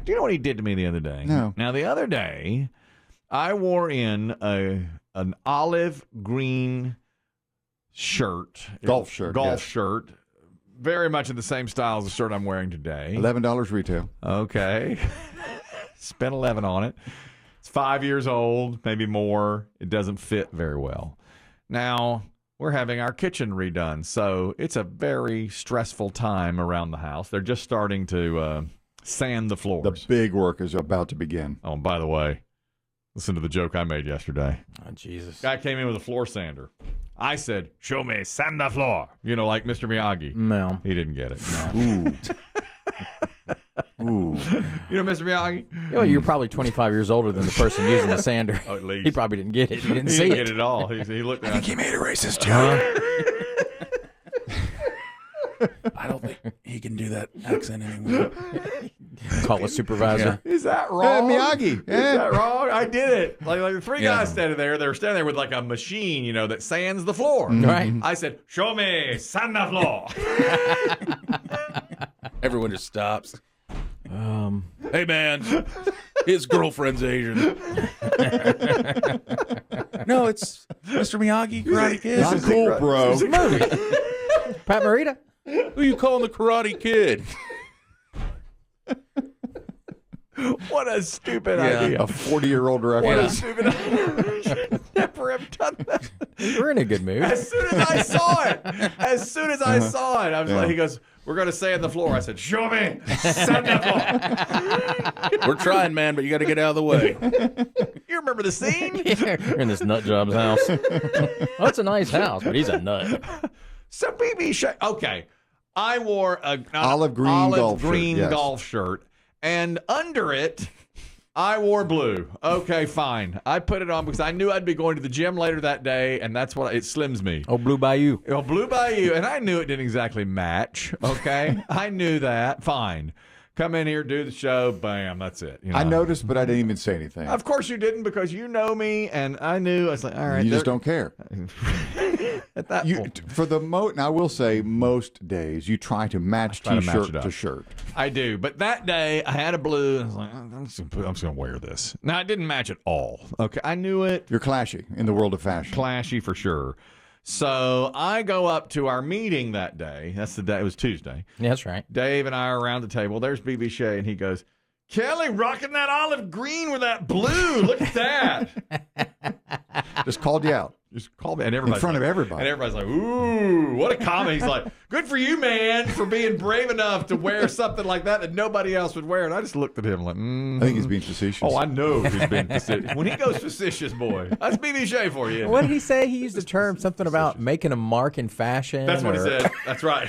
Do you know what he did to me the other day? No. Now, the other day, I wore in an olive green shirt. Golf shirt. Shirt. Very much in the same style as the shirt I'm wearing today. $11 retail. Okay. Spent 11 on it. It's 5 years old, maybe more. It doesn't fit very well. Now, we're having our kitchen redone, so it's a very stressful time around the house. They're just starting to sand the floors. The big work is about to begin. Oh, and by the way, listen to the joke I made yesterday. Oh, Jesus. Guy came in with a floor sander. I said, show me, sand the floor. You know, like Mr. Miyagi. No. He didn't get it. Ooh. Ooh. You know Mr. Miyagi? Well, you're probably 25 years older than the person using the sander. Oh, at least. He probably didn't get it. He didn't He see didn't it. get it all. He looked at it. He made a racist joke. I don't think he can do that accent anymore. Call a supervisor. Is that wrong? Miyagi. Is that wrong? I did it. Like the three guys standing there. They were standing there with like a machine, you know, that sands the floor. Right. I said, show me, sand the floor. Everyone just stops. Hey, man, his girlfriend's Asian. No, it's Mr. Miyagi, Karate Kid. Not cool, bro. Pat Morita. Who you calling the Karate Kid? What a stupid idea. A 40-year-old What a reference. stupid idea. Never have done that. We're in a good mood. As soon as I saw it, I was like, he goes, we're going to sand the floor. I said, show me, sand the floor. We're trying, man, but you got to get out of the way. You remember the scene? We're in this nut job's house. Well, it's a nice house, but he's a nut. So BB Shea, okay. I wore an Olive green golf shirt, and under it, I wore blue. Okay, fine. I put it on because I knew I'd be going to the gym later that day, and that's what it slims me. Oh, Blue Bayou. Oh, Blue Bayou, and I knew it didn't exactly match. Okay, I knew that. Fine. Come in here, do the show, bam, that's it. You know? I noticed, but I didn't even say anything. Of course you didn't, because you know me, and I knew. I was like, all right. You just don't care. At that point. For the and I will say, most days you try to match T-shirt to shirt. I do, but that day I had a blue, and I was like, I'm just going to wear this. Now, it didn't match at all. Okay, I knew it. You're classy in the world of fashion. Clashy for sure. So I go up to our meeting that day. That's the day. It was Tuesday. Yeah, that's right. Dave and I are around the table. There's BB Shea, and he goes, Kelly, rocking that olive green with that blue. Look at that. Just called you out. Just called me. And everybody's in front of like, everybody. And everybody's like, ooh, what a comment. He's like, good for you, man, for being brave enough to wear something like that nobody else would wear. And I just looked at him like, I think he's being facetious. Oh, I know he's being facetious. When he goes facetious, boy, that's BB Shea for you. What did he say? He used the term something about making a mark in fashion. That's what he said. That's right.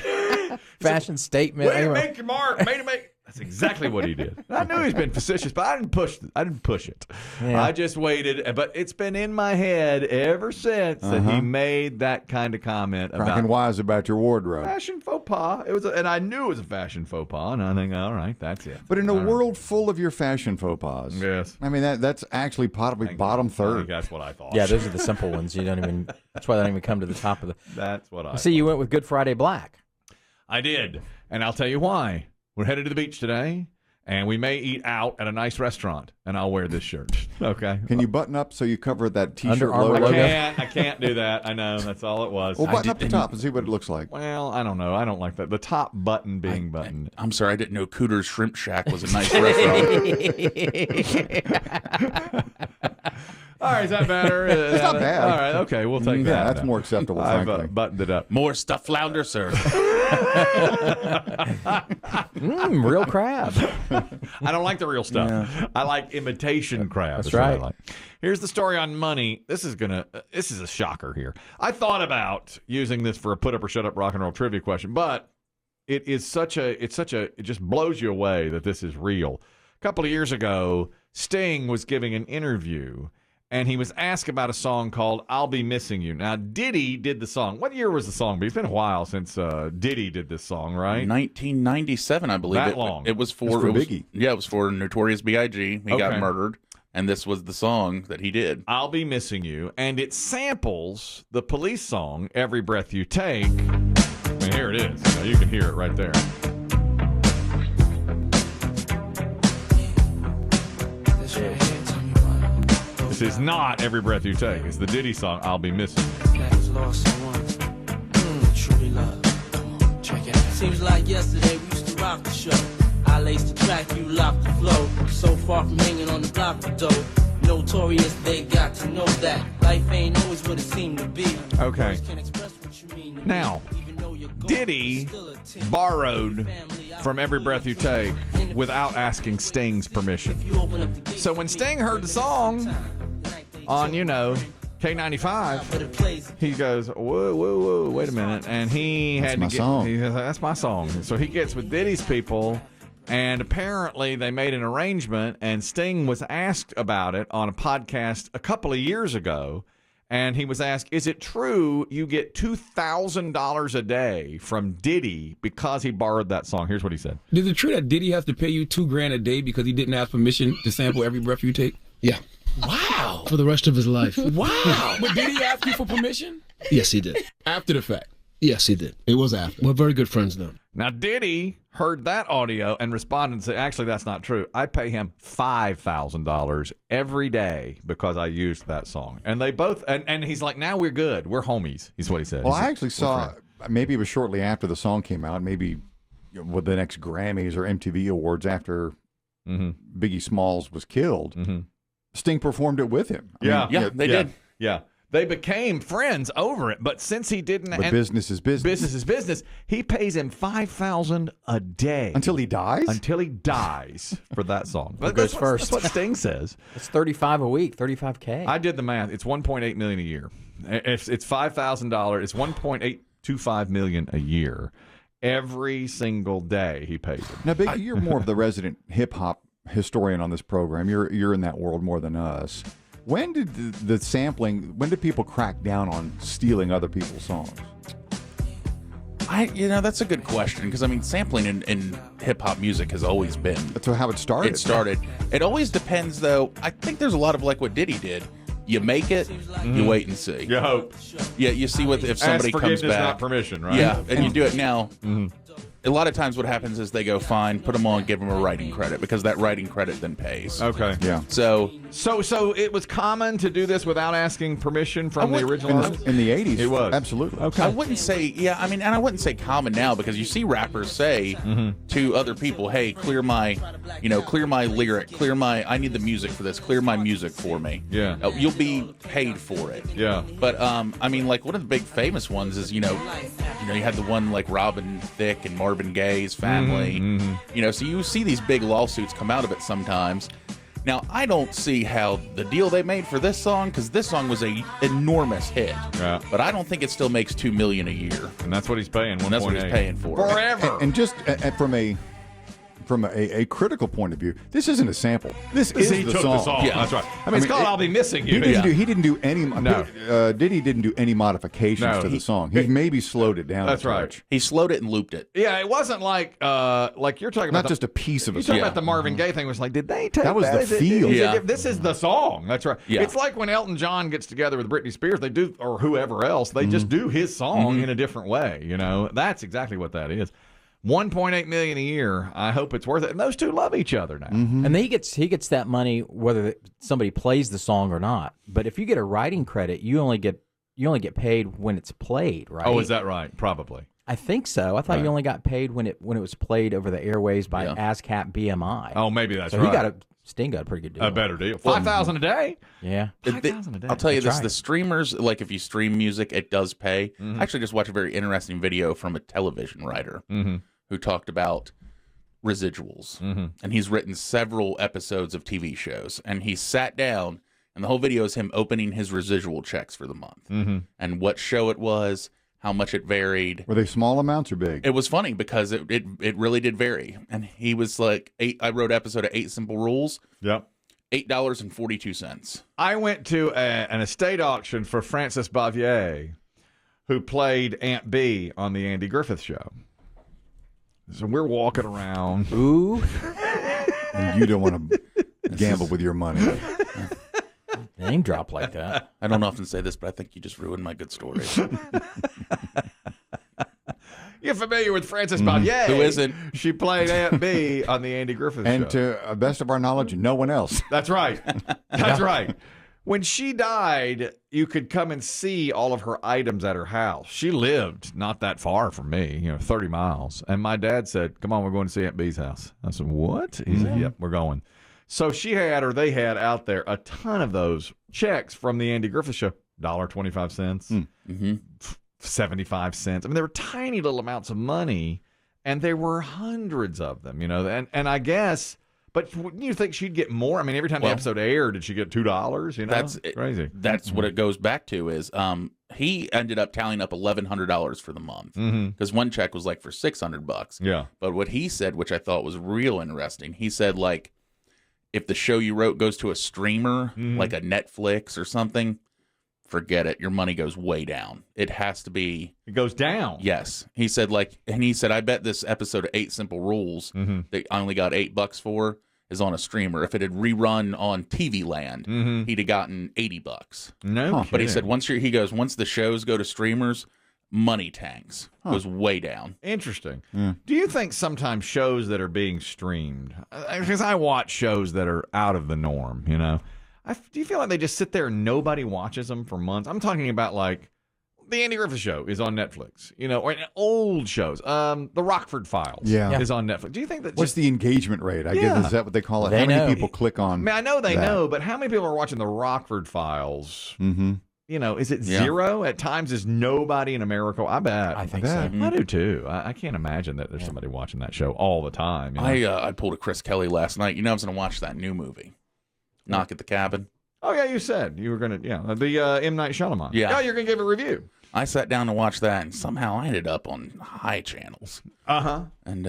Fashion statement. Way to make your mark. Way to make. That's exactly what he did. I knew he's been facetious, but I didn't push it. Yeah. I just waited. But it's been in my head ever since that he made that kind of comment Cracking about wise about your wardrobe. fashion faux pas. It was, and I knew it was a fashion faux pas, and I think, all right, that's it. But in a world full of your fashion faux pas, Yes. I mean that's actually probably bottom I think third. that's what I thought. Yeah, those are the simple ones. You don't even. That's why they don't even come to the top of the. That's what I See, you went with Good Friday Black. I did, and I'll tell you why. We're headed to the beach today. And we may eat out at a nice restaurant, and I'll wear this shirt. Okay. Can you button up so you cover that T-shirt Under Armour logo? logo? I can't do that. I know. That's all it was. Well, button up the top and see what it looks like. Well, I don't know. I don't like that. The top button being buttoned. I'm sorry, I didn't know Cooter's Shrimp Shack was a nice restaurant. All right, is that better? It's not bad. All right, okay, we'll take that. Yeah, that's more acceptable, I've frankly. buttoned it up. More stuffed flounder, sir. Real crab. I don't like the real stuff. I like imitation crab. That's is what I right. like. Here's the story on money. This is a shocker here. I thought about using this for a put up or shut up rock and roll trivia question, but it just blows you away that this is real. A couple of years ago, Sting was giving an interview, and he was asked about a song called I'll Be Missing You. Now, Diddy did the song. What year was the song? It's been a while since Diddy did this song, right? 1997, I believe. That long. It was for Biggie. Yeah, it was for Notorious B.I.G. He got Okay. murdered, and this was the song that he did. I'll Be Missing You, and it samples the Police song, Every Breath You Take. I mean, here it is. You can hear it right there. This is not Every Breath You Take. It's the Diddy song, I'll Be Missing. Lost someone. Truly love. Come on, check it out. Seems like yesterday we used to rock the show. I laced the track, you locked the flow. So far from hanging on the block for dough. Notorious, they got to know that life ain't always what it seemed to be. Okay. Now, Diddy borrowed from Every Breath You Take without asking Sting's permission. So when Sting heard the song on, K95, he goes, whoa, wait a minute. And he had to get, he says, that's my song. So he gets with Diddy's people, and apparently they made an arrangement, and Sting was asked about it on a podcast a couple of years ago. And he was asked, is it true you get $2,000 a day from Diddy because he borrowed that song? Here's what he said. Is it true that Diddy has to pay you $2,000 a day because he didn't ask permission to sample Every Breath You Take? Yeah. Wow. For the rest of his life. Wow. But did he ask you for permission? Yes, he did. After the fact? Yes, he did. It was after. We're very good friends now. Now, Diddy heard that audio and responded and said, actually, that's not true. I pay him $5,000 every day because I used that song. And they both, and he's like, now we're good. We're homies, is what he said. Well, I actually saw, maybe it was shortly after the song came out, maybe with the next Grammys or MTV Awards after Biggie Smalls was killed, Sting performed it with him. They did. Yeah. They became friends over it, but since he didn't, but business is business. Business is business. He pays him $5,000 a day until he dies. Until he dies for that song. Who goes first? That's what Sting says. It's $35 a week, $35K. I did the math. It's $1.8 million a year. It's $5,000. It's $1.825 million a year. Every single day he pays him. Now, Biggie, you're more of the resident hip hop historian on this program. You're in that world more than us. When did the sampling? When did people crack down on stealing other people's songs? That's a good question because sampling in hip hop music has always been. That's how it started. It started. It always depends, though. I think there's a lot of like what Diddy did. You make it, you wait and see. You hope. Yeah, you see if somebody comes back. Not permission, right? Yeah, and you do it now. A lot of times what happens is they go, fine, put them on, give them a writing credit because that writing credit then pays. Okay. Yeah. So it was common to do this without asking permission from the original artist? In the 80s. It was. Absolutely. Okay. I wouldn't say, and I wouldn't say common now because you see rappers say to other people, hey, clear my lyric, I need the music for this, clear my music for me. Yeah. You'll be paid for it. Yeah. But, like one of the big famous ones is, you had the one like Robin Thicke and Marvin Gaye's family. So you see these big lawsuits come out of it sometimes. Now, I don't see how the deal they made for this song, because this song was an enormous hit. Yeah. But I don't think it still makes $2 million a year. And that's what he's paying. And that's what he's paying for. Forever. And just from a critical point of view, this isn't a sample. This is he the took song. the song. Yeah. That's right. It's called "I'll Be Missing You." He didn't do any. No. Diddy didn't do any modifications to the song. He maybe slowed it down. That's a right. touch. He slowed it and looped it. Yeah, it wasn't like you're talking about. Not just a piece of a You're song. talking about the Marvin Gaye thing. Was like, did they take that? Was the feel? This is the song. That's right. Yeah. It's like when Elton John gets together with Britney Spears, they do, or whoever else, they just do his song in a different way. That's exactly what that is. $1.8 million a year. I hope it's worth it. And those two love each other now. And then he gets that money whether somebody plays the song or not. But if you get a writing credit, you only get paid when it's played, right? Oh, is that right? Probably. I think so. I thought you only got paid when it was played over the airways by ASCAP BMI. Oh, maybe that's so right. Sting got a pretty good deal. A better deal. $5,000 a day. Yeah. $5,000 a day. I'll tell you That's this: right. the streamers, like if you stream music, it does pay. I actually just watched a very interesting video from a television writer who talked about residuals, and he's written several episodes of TV shows, and he sat down, and the whole video is him opening his residual checks for the month, and what show it was, how much it varied. Were they small amounts or big? It was funny because it really did vary, and he was like, I wrote an episode of 8 Simple Rules. Yep. $8.42. I went to an estate auction for Frances Bavier, who played Aunt B on the Andy Griffith Show. So we're walking around. Ooh. And you don't want to gamble with your money. Name drop like that. I don't often say this, but I think you just ruined my good story. You're familiar with Frances Bavier. Who isn't? She played Aunt B on the Andy Griffith Show. And to the best of our knowledge, no one else. That's right. That's right. When she died, you could come and see all of her items at her house. She lived not that far from me, 30 miles. And my dad said, come on, we're going to see Aunt B's house. I said, what? He said, yep, we're going. So they had out there a ton of those checks from the Andy Griffith Show. $1.25, 75 cents. I mean, they were tiny little amounts of money, and there were hundreds of them, and I guess... But wouldn't you think she'd get more? I mean, every time the episode aired, did she get $2? That's crazy. That's what it goes back to is he ended up tallying up $1,100 for the month because one check was like for $600. Yeah. But what he said, which I thought was real interesting, he said like if the show you wrote goes to a streamer like a Netflix or something, forget it. Your money goes way down. It has to be. It goes down. Yes. He said I bet this episode of 8 Simple Rules that I only got $8 for is on a streamer. If it had rerun on TV Land, he'd have gotten $80. No, but he said once the shows go to streamers, money tanks goes way down. Interesting. Do you think sometimes shows that are being streamed? Because I watch shows that are out of the norm. Do you feel like they just sit there and nobody watches them for months? I'm talking about like the Andy Griffith Show is on Netflix, or old shows. The Rockford Files is on Netflix. Do you think that? What's the engagement rate? I guess is that what they call it? How many people click on? I mean, I know they know, but how many people are watching the Rockford Files? Is it zero? At times, is nobody in America? I bet. I think so. I do too. I can't imagine that there's somebody watching that show all the time. I pulled a Chris Kelly last night. I was going to watch that new movie, Knock at the Cabin. Oh yeah, you said you were going to. The M. Night Shyamalan. Yeah. Oh, you're going to give a review. I sat down to watch that, and somehow I ended up on high channels. And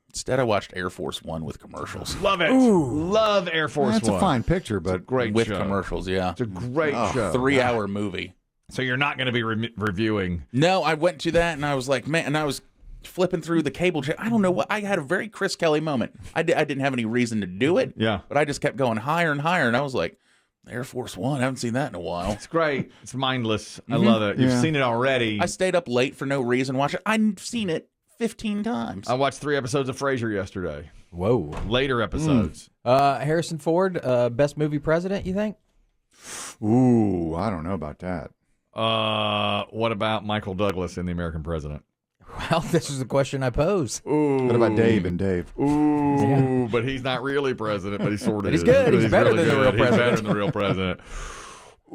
instead, I watched Air Force One with commercials. Love it. Love Air Force One. That's a fine picture, but great with show. Commercials. Yeah, it's a great show. 3-hour movie. So you're not going to be reviewing? No, I went to that, and I was like, man, and I was flipping through the cable channel. I don't know what. I had a very Chris Kelly moment. I didn't have any reason to do it. Yeah, but I just kept going higher and higher, and I was like, Air Force One. I haven't seen that in a while. It's great. It's mindless. I love it. You've seen it already. I stayed up late for no reason. Watch it. I've seen it 15 times. I watched 3 episodes of Frasier yesterday. Whoa. Later episodes. Harrison Ford, best movie president, you think? Ooh, I don't know about that. What about Michael Douglas in The American President? Well, this is the question I pose. Ooh. What about Dave and Dave? Ooh, but he's not really president, but he sort of is. He's good. He's better than the real president. He's better than the real president.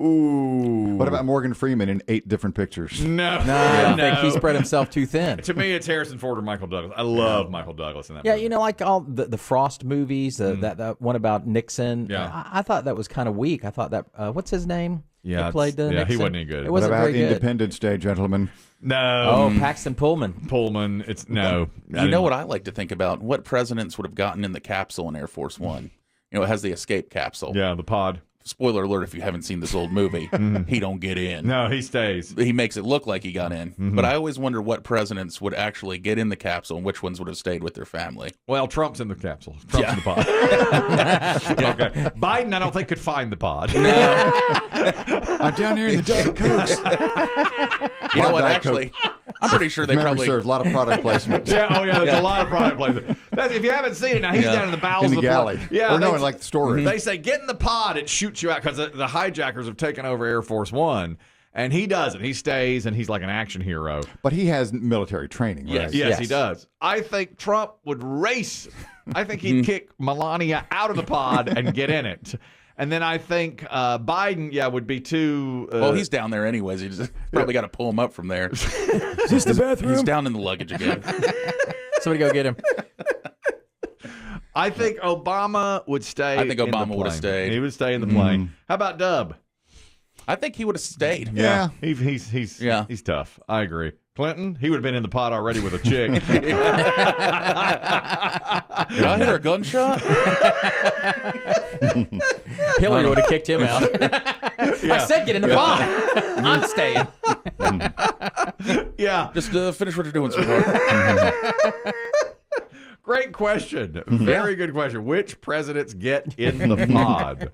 Ooh. What about Morgan Freeman in 8 different pictures? No. I think he spread himself too thin. To me, it's Harrison Ford or Michael Douglas. I love Michael Douglas in that movie. Like all the Frost movies, that one about Nixon. Yeah. I thought that was kind of weak. I thought that, what's his name? Yeah, that played Nixon? he wasn't any good. It wasn't what about very good. Independence Day, gentlemen? No. Paxton Pullman. It's no. You know what I like to think about? What presidents would have gotten in the capsule in Air Force One? It has the escape capsule. Yeah, the pod. Spoiler alert if you haven't seen this old movie. He don't get in. No, he stays. He makes it look like he got in. But I always wonder what presidents would actually get in the capsule and which ones would have stayed with their family. Well, Trump's in the capsule. Trump's in the pod. Okay. Biden, I don't think, could find the pod. I'm down here in the Diet Cokes. You know what, actually, I'm pretty sure they probably... served a lot of product placement. There's a lot of product placement. If you haven't seen it, now he's down in the bowels in the of the galley. plane. Yeah, like the story. They say, get in the pod, it shoots you out, because the hijackers have taken over Air Force One. And he doesn't. He stays, and he's like an action hero. But he has military training, right? Yes, he does. I think Trump would race. I think he'd kick Melania out of the pod and get in it. And then I think Biden, would be too... well, he's down there anyways. He's probably got to pull him up from there. Is this the bathroom? He's down in the luggage again. Somebody go get him. I think Obama would stay. I think Obama would have stayed. He would stay in the plane. How about Dub? I think he would have stayed. Yeah. He's tough. I agree. Clinton, he would have been in the pot already with a chick. Did I hear a gunshot? Hillary would have kicked him out. I said get in the pot. I'm staying. Yeah. Just finish what you're doing, sweetheart. Great question. Very good question. Which presidents get in the pod?